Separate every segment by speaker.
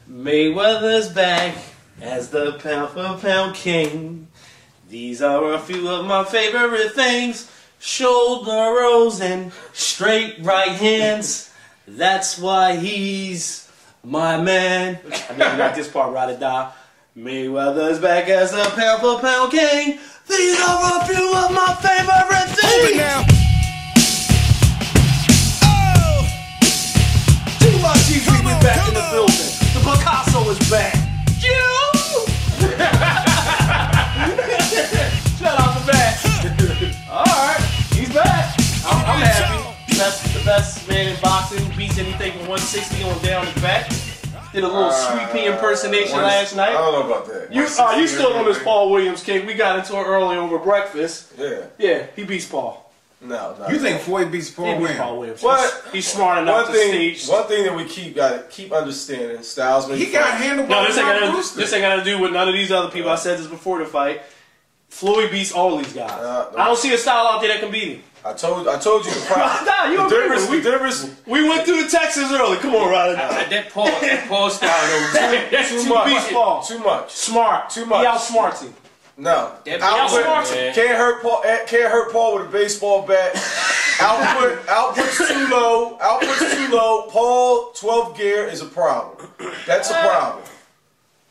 Speaker 1: Mayweather's back as the pound-for-pound king. These are a few of my favorite things. Shoulder rolls and straight right hands. That's why he's my man. I mean, you got this part right or die. Mayweather's back as the pound-for-pound king. These are a few of my favorite things. Now. Oh! GYGB is back in the building. The Picasso is back. Shout out to back. Alright, he's back. I'm happy. The best man in boxing, beats anything from 160 on down his back. Did a little Sweet Pea impersonation last night.
Speaker 2: I don't know about that.
Speaker 1: You still on this Paul Williams kick. We got into it early over breakfast.
Speaker 2: Yeah.
Speaker 1: Yeah, he beats Paul.
Speaker 2: No.
Speaker 3: You think Floyd beats Paul Williams?
Speaker 2: But
Speaker 1: he's smart enough to stage.
Speaker 2: One thing that we gotta keep understanding, Styles.
Speaker 3: He got handled by
Speaker 1: this ain't got to do with none of these other people. I said this before the fight. Floyd beats all these guys. I don't see a style out there that can beat him.
Speaker 2: I told you the problem.
Speaker 1: Nah, the difference. We went through the Texas early. Come on, Ryder.
Speaker 4: That Paul style,
Speaker 1: that's too much.
Speaker 2: Too much.
Speaker 1: Smart.
Speaker 2: Too much.
Speaker 1: He outsmarts him.
Speaker 2: No.
Speaker 1: Outsmarts him.
Speaker 2: Can't hurt Paul with a baseball bat. Output's too low. Output's too low. Paul 12th gear is a problem. That's a problem.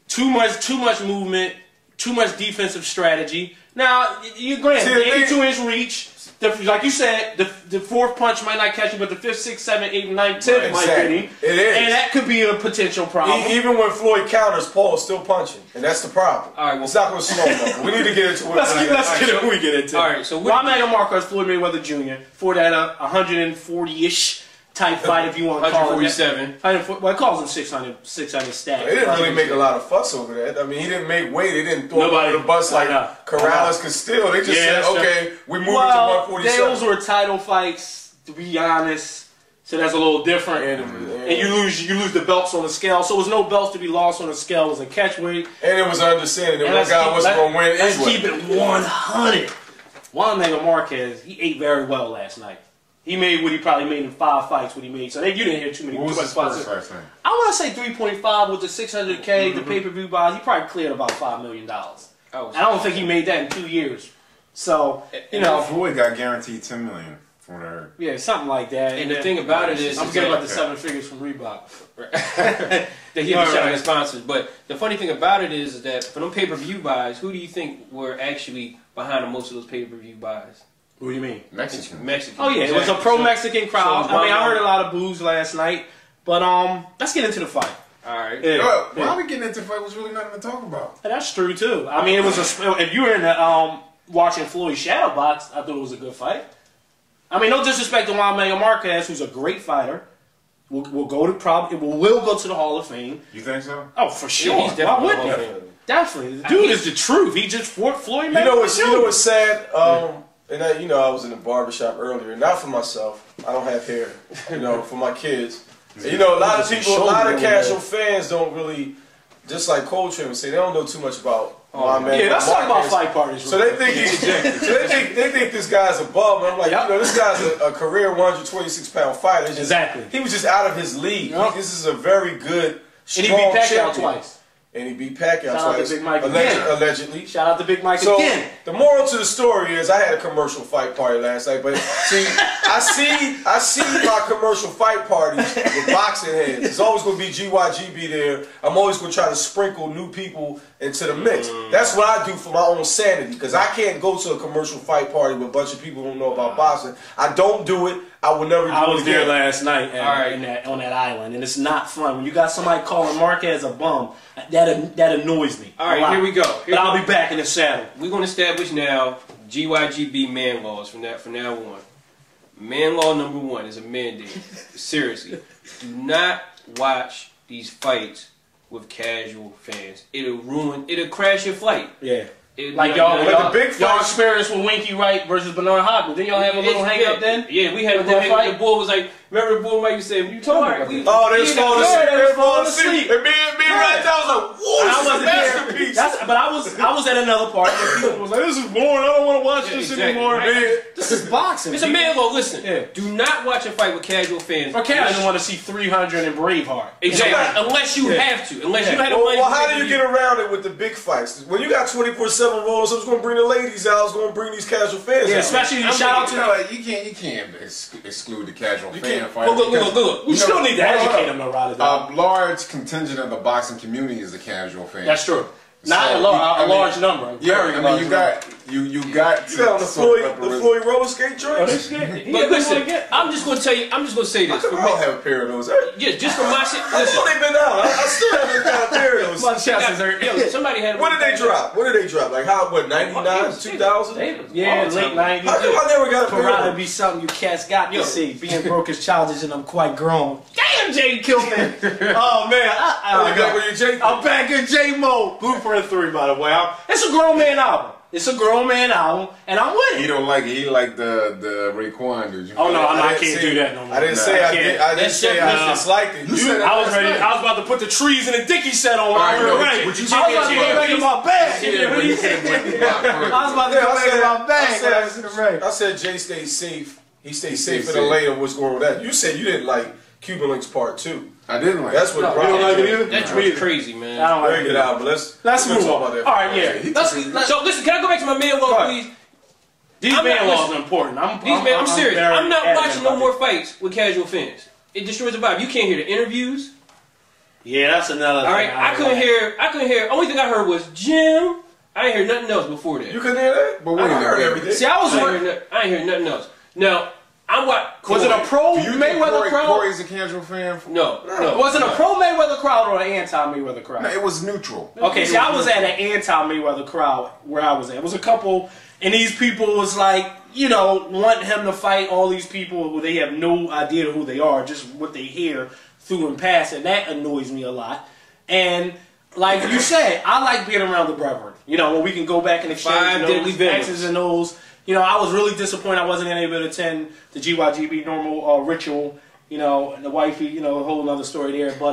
Speaker 1: Too much movement. Too much defensive strategy. Now, you granted, 82-inch reach. Like you said, the fourth punch might not catch you, but the fifth, sixth, seventh, eighth, ninth, 10th might get him.
Speaker 2: It is.
Speaker 1: And that could be a potential problem.
Speaker 2: Even when Floyd counters, Paul is still punching. And that's the problem.
Speaker 4: All right, well,
Speaker 2: it's not going to slow down. We need to get into it.
Speaker 1: Let's get it when we get into it.
Speaker 4: All right, so
Speaker 1: Juan Manuel Marquez, Floyd Mayweather Jr. for that 140-ish type fight, if you want to call it.
Speaker 4: 147.
Speaker 1: Well, it calls him 600 stat.
Speaker 2: They didn't really make a lot of fuss over that. I mean, he didn't make weight. They didn't throw him under the bus like Corrales could still. They just said, okay, we moved it to 147.
Speaker 1: Those were title fights, to be honest. So that's a little different. And you lose the belts on the scale. So there was no belts to be lost on the scale. It was a catch weight.
Speaker 2: And it was an understanding that one guy wasn't going to win anyway.
Speaker 1: Let's keep it 100. Juan Manuel Marquez, he ate very well last night. He made what he probably made in 5 fights. What he made, so you didn't hear too many.
Speaker 3: What was his first fight?
Speaker 1: I want to say 3.5 with the 600K, the pay-per-view buys. He probably cleared about $5 million. I don't think he made that in 2 years. So
Speaker 3: Floyd got guaranteed $10 million from her.
Speaker 1: Yeah, something like that.
Speaker 4: And the thing about it is,
Speaker 1: I'm forgetting about the 7 figures from Reebok.
Speaker 4: That he had to shout out sponsors. But the funny thing about it is that for them pay-per-view buys, who do you think were actually behind most of those pay-per-view buys?
Speaker 1: What do you mean?
Speaker 4: Mexican.
Speaker 1: Oh yeah, it was a pro-Mexican crowd. I mean, I heard a lot of boos last night. But let's get into the fight.
Speaker 4: All right.
Speaker 3: Yeah. Why are we getting into the fight? Was really nothing to talk about.
Speaker 1: And that's true too. I mean, it was if you were in the watching Floyd shadow box, I thought it was a good fight. I mean, no disrespect to Juan Manuel Marquez, who's a great fighter. We'll go to the Hall of Fame.
Speaker 3: You think so?
Speaker 1: Oh, for sure.
Speaker 4: Yeah, he's definitely
Speaker 1: Definitely. The dude is the truth. He just fought Floyd Mayweather.
Speaker 2: You know what's sad? And I was in the barbershop earlier. Not for myself. I don't have hair. For my kids. And, a lot of people, a lot of casual fans don't really, just like Coltrane would say, they don't know too much about Juan Manuel.
Speaker 1: Yeah, let's talk about fight parties.
Speaker 2: So they think they think this guy's a bum. I'm like, this guy's a career 126-pound fighter.
Speaker 1: Exactly.
Speaker 2: He was just out of his league. This is a very good, strong
Speaker 1: champion. And he beat Pacquiao
Speaker 2: champion.
Speaker 1: twice.
Speaker 2: And he beat Pacquiao
Speaker 1: Shout out
Speaker 2: twice.
Speaker 1: to Big Mike again.
Speaker 2: Allegedly.
Speaker 1: Shout out to Big Mike again.
Speaker 2: The moral to the story is I had a commercial fight party last night, but see, I see my commercial fight parties with boxing heads. It's always going to be GYGB there. I'm always going to try to sprinkle new people into the mix. That's what I do for my own sanity, because I can't go to a commercial fight party with a bunch of people who don't know about boxing. I don't do it. I will never do it again.
Speaker 1: I was there last night on that island, and it's not fun. When you got somebody calling Marquez a bum, that annoys me.
Speaker 4: All right, here we go.
Speaker 1: But I'll be back in the saddle.
Speaker 4: We're going to establish now GYGB man laws from now on. Man law number 1 is a mandate. Seriously. Do not watch these fights with casual fans. It'll crash your flight.
Speaker 1: Yeah. Like y'all experience with Winky Wright versus Bernard Hopkins. Didn't y'all have a little hang up then?
Speaker 4: Yeah, we had a little fight. The boy was like, remember the boy Mike said, "You told me."
Speaker 2: They was falling asleep. And me and right there was like, "Whoa, this is a masterpiece."
Speaker 1: But I was at another part where people was like, "This is boring. I don't want to watch this anymore."
Speaker 4: Right.
Speaker 1: Man, this is boxing.
Speaker 4: It's a man law. Listen,
Speaker 1: Yeah.
Speaker 4: do not watch a fight with casual fans.
Speaker 1: Okay, I didn't want to see 300 and Braveheart.
Speaker 4: Exactly. Unless you have to. Unless you had a money.
Speaker 2: Well, how do you get around it with the big fights? When you got 24/7 rolls, I was going to bring the ladies out. I was going to bring these casual fans
Speaker 1: Yeah,
Speaker 2: out.
Speaker 1: especially shout out to
Speaker 3: You can't exclude the casual fan
Speaker 2: can't.
Speaker 3: fight.
Speaker 4: Look.
Speaker 1: We still need to educate them, though, Ryder.
Speaker 3: A large contingent of the boxing community is a casual fan.
Speaker 1: That's true. Not
Speaker 3: So,
Speaker 1: a large number.
Speaker 3: Yeah,
Speaker 1: Very large
Speaker 3: you
Speaker 1: number.
Speaker 3: got you got
Speaker 2: You got the Floyd roller skate joints?
Speaker 4: But listen, I'm just gonna tell you. I'm just gonna say this.
Speaker 2: I don't have a pair of those.
Speaker 4: Yeah, just from my shit.
Speaker 2: How long they been out? I still haven't got a pair of those.
Speaker 1: My chest is hurt.
Speaker 4: Yo, somebody had.
Speaker 2: When did they drop? Like how? What? 99, 2000?
Speaker 1: Yeah, late 90s.
Speaker 2: How come I never got a pair of
Speaker 1: Probably
Speaker 2: those?
Speaker 1: be something you cats got to see. Being broke is childish and I'm quite grown. Damn, Jay killed me. Oh, man.
Speaker 2: I got where you Jake.
Speaker 1: I'm back in J mode. Blueprint 3, by the way. It's a grown man album. It's a grown man album, and I'm with
Speaker 3: He
Speaker 1: it.
Speaker 3: don't like it. He like the Raekwon dude.
Speaker 1: Oh, no, I
Speaker 2: didn't
Speaker 1: can't
Speaker 2: say-
Speaker 1: do that no more.
Speaker 2: I didn't say I did. I didn't
Speaker 4: That's
Speaker 2: say I
Speaker 4: different.
Speaker 2: disliked it. You said
Speaker 1: I was ready. I was about to put the trees in the Dickie set on.
Speaker 3: I
Speaker 1: I
Speaker 3: know.
Speaker 1: was ready.
Speaker 3: Would you
Speaker 1: I was about to
Speaker 3: check
Speaker 1: go
Speaker 3: it?
Speaker 1: back in my bag.
Speaker 3: Yeah, but he said went to block first.
Speaker 1: I was about to go back in my bag.
Speaker 2: I said Jay stayed safe. He stayed
Speaker 3: stayed
Speaker 2: safe for the
Speaker 3: safe.
Speaker 2: later. What's going on with that? You said you didn't like Cuban Links Part 2.
Speaker 3: I didn't like
Speaker 2: That's
Speaker 3: it.
Speaker 2: what.
Speaker 1: No, you don't like it either?
Speaker 4: That's
Speaker 1: Me either.
Speaker 4: crazy, man.
Speaker 1: I don't like
Speaker 2: Very
Speaker 1: it.
Speaker 2: good album. Let's
Speaker 1: Let's move
Speaker 2: talk
Speaker 1: on.
Speaker 2: about that.
Speaker 1: All right, yeah.
Speaker 4: So listen, can I go back to my man law, please?
Speaker 1: These
Speaker 4: I'm
Speaker 1: man
Speaker 4: not-
Speaker 1: laws
Speaker 4: listen,
Speaker 1: are important. I'm
Speaker 4: serious.
Speaker 1: very
Speaker 4: I'm not
Speaker 1: adamant
Speaker 4: watching no
Speaker 1: about
Speaker 4: more
Speaker 1: it.
Speaker 4: fights with casual fans. It destroys the vibe. You can't hear the interviews.
Speaker 1: Yeah, that's another.
Speaker 4: All right, I couldn't hear. Only thing I heard was Jim. I ain't hear nothing else before that.
Speaker 2: You couldn't hear that?
Speaker 3: But wait a
Speaker 2: I
Speaker 3: minute,
Speaker 2: heard
Speaker 3: wait a
Speaker 2: everything.
Speaker 1: See, I was.
Speaker 4: I ain't hear nothing else. Now, I'm what?
Speaker 1: Was it a pro
Speaker 3: Do you think
Speaker 1: Mayweather crowd?
Speaker 3: Corey's a casual fan?
Speaker 4: No.
Speaker 1: Was it a pro Mayweather crowd or an anti Mayweather crowd?
Speaker 3: No, it was neutral.
Speaker 1: Okay, see, I was at an anti-Mayweather crowd where I was at. It was a couple, and these people was like, you know, wanting him to fight all these people who they have no idea who they are, just what they hear through and past, and that annoys me a lot. And like you said, I like being around the brethren. You know, when we can go back and exchange
Speaker 4: Five deadly villains.
Speaker 1: X's and O's. You know, I was really disappointed I wasn't able to attend the GYGB normal ritual. You know, and the wifey, you know, a whole other story there. But,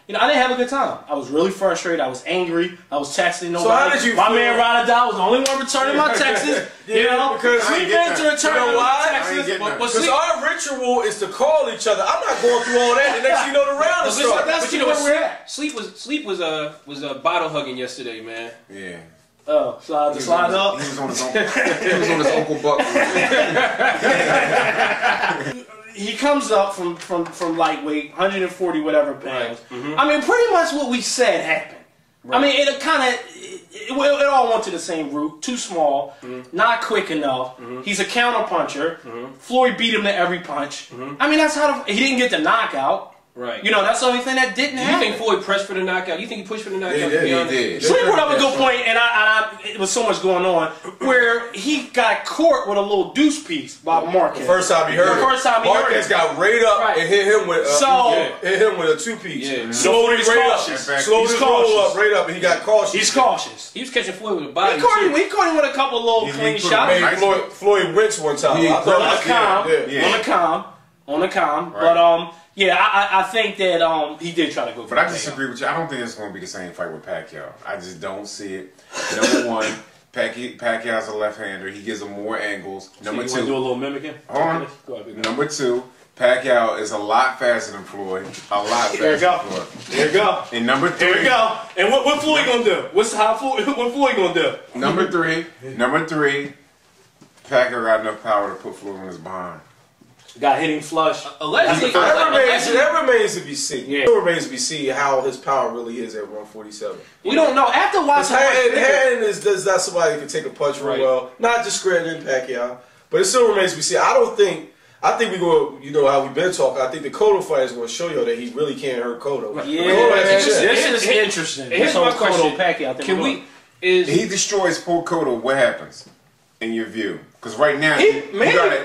Speaker 1: you know, I didn't have a good time. I was really frustrated. I was angry. I was texting nobody.
Speaker 2: So how did you
Speaker 1: My
Speaker 2: feel?
Speaker 1: man Ryder was the only one returning my texts. You know,
Speaker 2: because
Speaker 3: I
Speaker 1: we
Speaker 3: ain't get
Speaker 1: meant to
Speaker 3: that.
Speaker 1: return
Speaker 2: You know why?
Speaker 3: I ain't
Speaker 1: texts.
Speaker 3: getting that.
Speaker 4: But
Speaker 2: Because
Speaker 4: see,
Speaker 2: our ritual is to call each other. I'm not going through all that. The next thing you know, the round is
Speaker 4: listen,
Speaker 2: starting.
Speaker 1: that's
Speaker 4: but you know
Speaker 1: where
Speaker 4: what?
Speaker 1: we're at.
Speaker 4: Sleep was bottle hugging yesterday, man.
Speaker 3: Yeah.
Speaker 1: Oh, slide up.
Speaker 3: He was on his uncle. He was on his Uncle Buck.
Speaker 1: He comes up from lightweight, 140 whatever pounds.
Speaker 4: Right.
Speaker 1: I mean, pretty much what we said happened. I mean, it kind of it all went to the same route. Too small, not quick enough. He's a counter puncher. Floyd beat him to every punch. I mean, that's how he didn't get the knockout.
Speaker 4: Right.
Speaker 1: You know, that's the only thing that didn't
Speaker 4: Do you
Speaker 1: happen.
Speaker 4: think Floyd pressed for the knockout? You think he pushed for the knockout?
Speaker 2: Yeah,
Speaker 4: to be
Speaker 2: he
Speaker 4: honest?
Speaker 3: did.
Speaker 1: So he brought up a good point, and it was so much going on, where he got caught with a little deuce piece by Marquez.
Speaker 2: First time he heard
Speaker 1: The first time he heard
Speaker 2: Marquez
Speaker 1: it.
Speaker 2: got right up
Speaker 1: Right.
Speaker 2: and hit him with a two-piece.
Speaker 4: Yeah.
Speaker 2: Slowly
Speaker 1: He's
Speaker 2: right
Speaker 1: cautious.
Speaker 2: up. Slowly
Speaker 1: He's
Speaker 2: roll
Speaker 1: cautious.
Speaker 2: up, right up, and he got cautious.
Speaker 1: He's cautious.
Speaker 4: He was catching Floyd with a body.
Speaker 1: He caught
Speaker 4: too.
Speaker 1: him with a couple little
Speaker 3: He
Speaker 1: clean
Speaker 3: put
Speaker 1: shots.
Speaker 3: him
Speaker 2: Made Floyd wince one time.
Speaker 3: He-
Speaker 2: I thought
Speaker 1: On the calm,
Speaker 3: yeah.
Speaker 1: on the calm.
Speaker 3: Right.
Speaker 1: But yeah, I think that he did try to go for
Speaker 3: But I
Speaker 1: the
Speaker 3: disagree
Speaker 1: KO.
Speaker 3: with you. I don't think it's going to be the same fight with Pacquiao. I just don't see it. Number one, Pacquiao's a left-hander. He gives him more angles. Number
Speaker 1: You want to do a
Speaker 3: two,
Speaker 1: little mimicking?
Speaker 3: hold on.
Speaker 1: Go ahead, big guy.
Speaker 3: Number two, Pacquiao is a lot faster than Floyd. A lot faster
Speaker 1: There you go.
Speaker 3: than Floyd.
Speaker 1: There you go.
Speaker 3: And number
Speaker 1: There
Speaker 3: three,
Speaker 1: you go. And what Floyd gonna do? What Floyd gonna do?
Speaker 3: number three, Pacquiao got enough power to put Floyd on his behind.
Speaker 1: Got hitting flush.
Speaker 4: Allegedly,
Speaker 2: That remains to be seen.
Speaker 1: Yeah.
Speaker 2: It remains to be seen how his power really is at 147.
Speaker 1: We don't know. After watching,
Speaker 2: Hatton is not somebody that can take a punch real
Speaker 4: Right.
Speaker 2: well. Not discrediting Pacquiao, but it still remains to be seen. I think we go. You know how we've been talking. I think the Cotto fight is going to show you that he really can't hurt Cotto.
Speaker 1: yeah,
Speaker 2: Cotto has a chance.
Speaker 1: this is interesting.
Speaker 4: Here's
Speaker 1: This whole
Speaker 4: my question.
Speaker 1: Pacquiao thing.
Speaker 4: Can we? Is
Speaker 3: He destroys Paul Cotto. What happens in your view? Because right now
Speaker 1: He-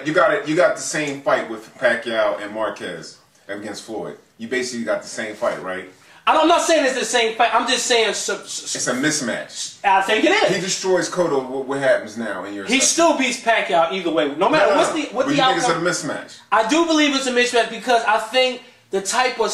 Speaker 3: you got the same fight with Pacquiao and Marquez against Floyd. You basically got the same fight, right?
Speaker 1: I'm not saying it's the same fight. I'm just saying.
Speaker 3: It's a mismatch.
Speaker 1: I think it
Speaker 3: He
Speaker 1: is.
Speaker 3: destroys Cotto. What happens now in your?
Speaker 1: He
Speaker 3: assessment?
Speaker 1: still beats Pacquiao either way. No matter what
Speaker 3: But
Speaker 1: the
Speaker 3: you think it's a
Speaker 1: outcome.
Speaker 3: mismatch?
Speaker 1: I do believe it's a mismatch because I think the type of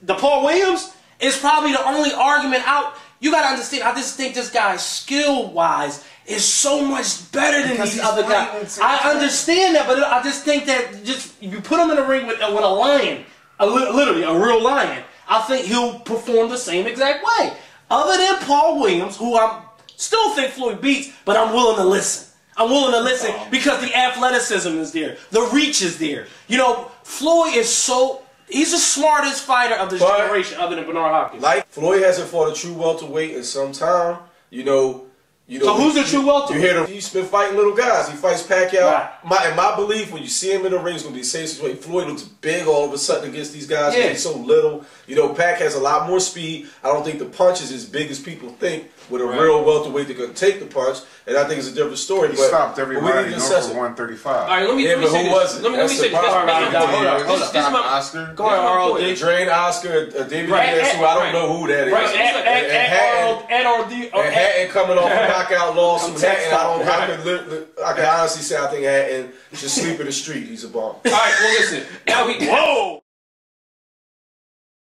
Speaker 1: the Paul Williams is probably the only argument out. You gotta understand, I just think this guy, skill-wise, is so much better than these other guys. I understand that, but I just think that just if you put him in a ring with a lion, literally a real lion, I think he'll perform the same exact way. Other than Paul Williams, who I still think Floyd beats, but I'm willing to listen. I'm willing to listen because the athleticism is there. The reach is there. You know, Floyd is so... He's the smartest fighter of this generation other than Bernard Hopkins.
Speaker 2: Like, Floyd hasn't fought a true welterweight in some time. You know,
Speaker 1: so who's the true welterweight?
Speaker 2: You hear he's been fighting little guys. He fights Pacquiao. Right. In my belief, when you see him in the ring, it's going to be the same situation. Floyd looks big all of a sudden against these guys. Yeah. He's so little. You know, Pac has a lot more speed. I don't think the punch is as big as people think with a real welterweight that can take the punch. And I think it's a different story.
Speaker 3: He stopped everybody north of 135.
Speaker 4: All right, let me say this. Let me say this. Hold on. This is my
Speaker 3: Oscar.
Speaker 1: Go ahead, Arnold.
Speaker 2: Drain Oscar, David Diaz, who I don't know who that is. And Hatton coming off a knockout loss. I can honestly say I think Hatton should sleep in the street. He's a bum.
Speaker 4: All right, well listen. Now whoa.